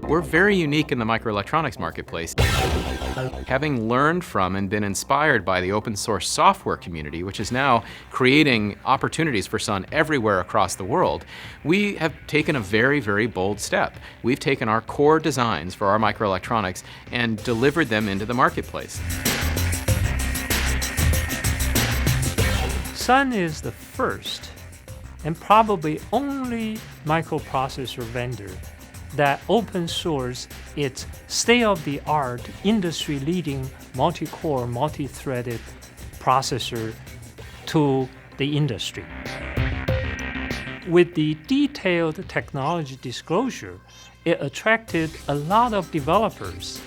We're very unique in the microelectronics marketplace. Having learned from and been inspired by the open source software community, which is now creating opportunities for Sun everywhere across the world, we have taken a very, very bold step. We've taken our core designs for our microelectronics and delivered them into the marketplace. Sun is the first and probably only microprocessor vendor that open source its state-of-the-art, industry-leading multi-core, multi-threaded processor to the industry. With the detailed technology disclosure, it attracted a lot of developers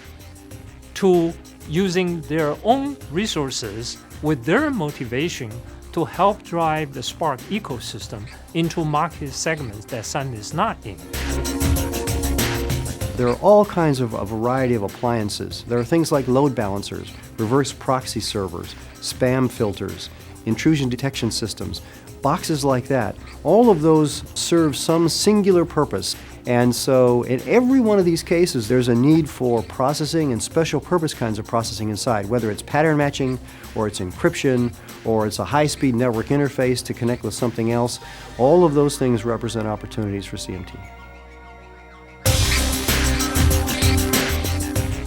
to using their own resources with their motivation to help drive the Spark ecosystem into market segments that Sun is not in. There are all kinds of a variety of appliances. There are things like load balancers, reverse proxy servers, spam filters, intrusion detection systems, boxes like that. All of those serve some singular purpose. And so in every one of these cases, there's a need for processing and special purpose kinds of processing inside, whether it's pattern matching, or it's encryption, or it's a high-speed network interface to connect with something else. All of those things represent opportunities for CMT.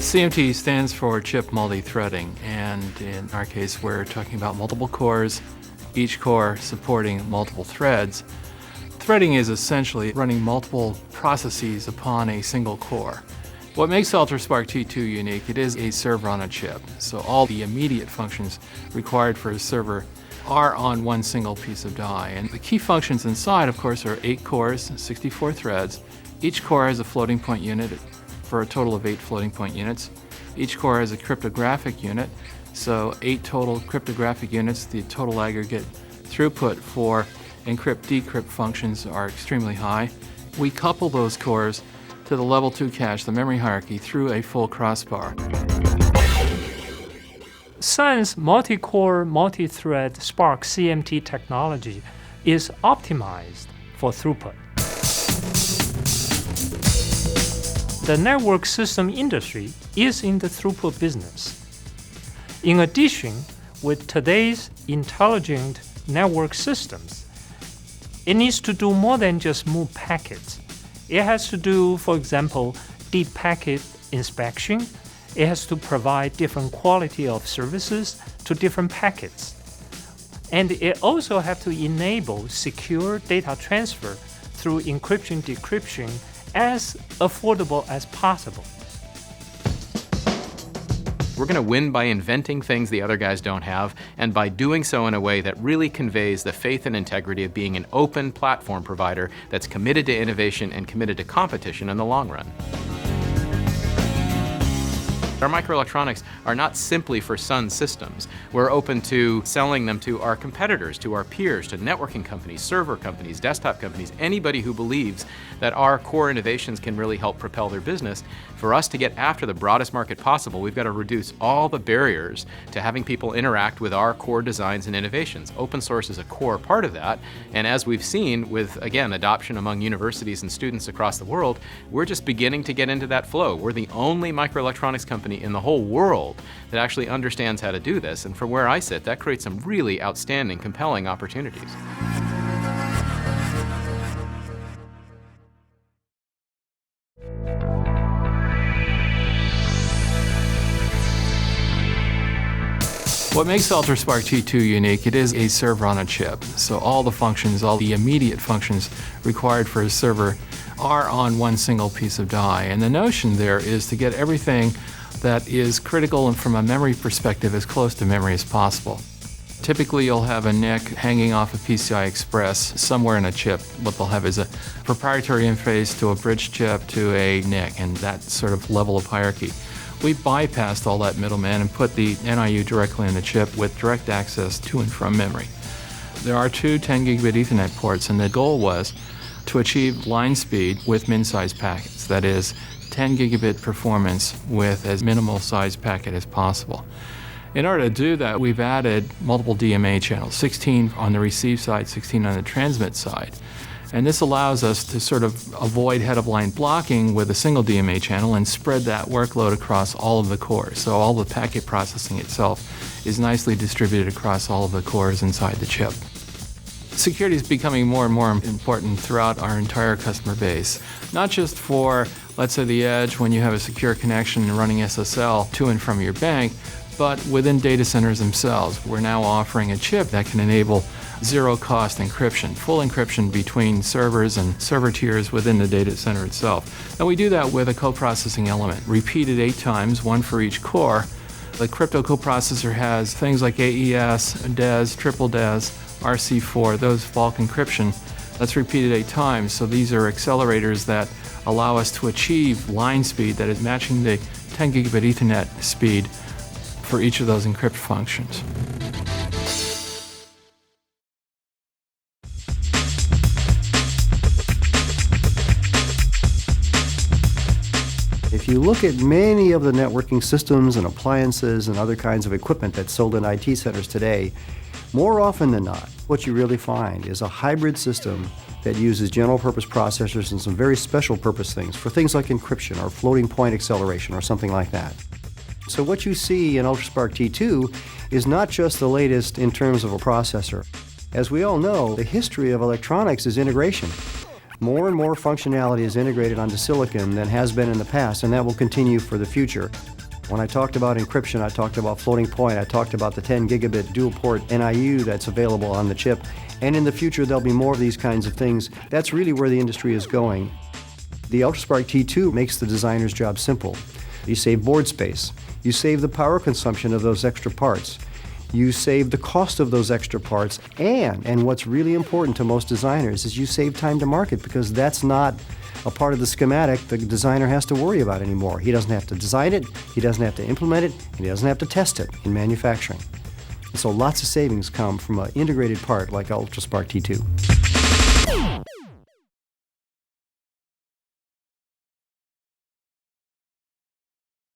CMT stands for chip multi-threading, and in our case we're talking about multiple cores, each core supporting multiple threads. Threading is essentially running multiple processes upon a single core. What makes UltraSpark T2 unique, it is a server on a chip, so all the immediate functions required for a server are on one single piece of die. And the key functions inside, of course, are 8 cores, 64 threads. Each core has a floating point unit for a total of 8 floating point units. Each core has a cryptographic unit, so 8 total cryptographic units. The total aggregate throughput for encrypt-decrypt functions are extremely high. We couple those cores to the level 2 cache, the memory hierarchy, through a full crossbar. Sun's multi-core, multi-thread Spark CMT technology is optimized for throughput. The network system industry is in the throughput business. In addition, with today's intelligent network systems, it needs to do more than just move packets. It has to do, for example, deep packet inspection. It has to provide different quality of services to different packets. And it also has to enable secure data transfer through encryption, decryption as affordable as possible. We're going to win by inventing things the other guys don't have, and by doing so in a way that really conveys the faith and integrity of being an open platform provider that's committed to innovation and committed to competition in the long run. Our microelectronics are not simply for Sun systems. We're open to selling them to our competitors, to our peers, to networking companies, server companies, desktop companies, anybody who believes that our core innovations can really help propel their business. For us to get after the broadest market possible, we've got to reduce all the barriers to having people interact with our core designs and innovations. Open source is a core part of that, and as we've seen with, again, adoption among universities and students across the world, we're just beginning to get into that flow. We're the only microelectronics company in the whole world that actually understands how to do this, and from where I sit, that creates some really outstanding, compelling opportunities. What makes UltraSpark T2 unique, it is a server on a chip. So all the functions, all the immediate functions required for a server are on one single piece of die. And the notion there is to get everything that is critical and from a memory perspective as close to memory as possible. Typically you'll have a NIC hanging off a PCI Express somewhere in a chip. What they'll have is a proprietary interface to a bridge chip to a NIC, and that sort of level of hierarchy. We bypassed all that middleman and put the NIU directly in the chip with direct access to and from memory. There are 2 10 gigabit Ethernet ports, and the goal was to achieve line speed with min-size packets. That is, 10 gigabit performance with as minimal size packet as possible. In order to do that, we've added multiple DMA channels, 16 on the receive side, 16 on the transmit side. And this allows us to sort of avoid head-of-line blocking with a single DMA channel and spread that workload across all of the cores. So all the packet processing itself is nicely distributed across all of the cores inside the chip. Security is becoming more and more important throughout our entire customer base, not just for, let's say, the edge when you have a secure connection and running SSL to and from your bank, but within data centers themselves. We're now offering a chip that can enable zero-cost encryption, full encryption between servers and server tiers within the data center itself. And we do that with a co-processing element, repeated 8 times, 1 for each core. The crypto coprocessor has things like AES, DES, triple DES, RC4, those bulk encryption. That's repeated 8 times, so these are accelerators that allow us to achieve line speed that is matching the 10 gigabit Ethernet speed for each of those encrypt functions. If you look at many of the networking systems and appliances and other kinds of equipment that's sold in IT centers today, more often than not, what you really find is a hybrid system that uses general purpose processors and some very special purpose things for things like encryption or floating point acceleration or something like that. So what you see in UltraSpark T2 is not just the latest in terms of a processor. As we all know, the history of electronics is integration. More and more functionality is integrated onto silicon than has been in the past, and that will continue for the future. When I talked about encryption, I talked about floating point, I talked about the 10 gigabit dual port NIU that's available on the chip, and in the future there'll be more of these kinds of things. That's really where the industry is going. The UltraSpark T2 makes the designer's job simple. You save board space, you save the power consumption of those extra parts, you save the cost of those extra parts, and what's really important to most designers is you save time to market, because that's not a part of the schematic the designer has to worry about anymore. He doesn't have to design it, he doesn't have to implement it, and he doesn't have to test it in manufacturing. And so lots of savings come from an integrated part like UltraSpark T2.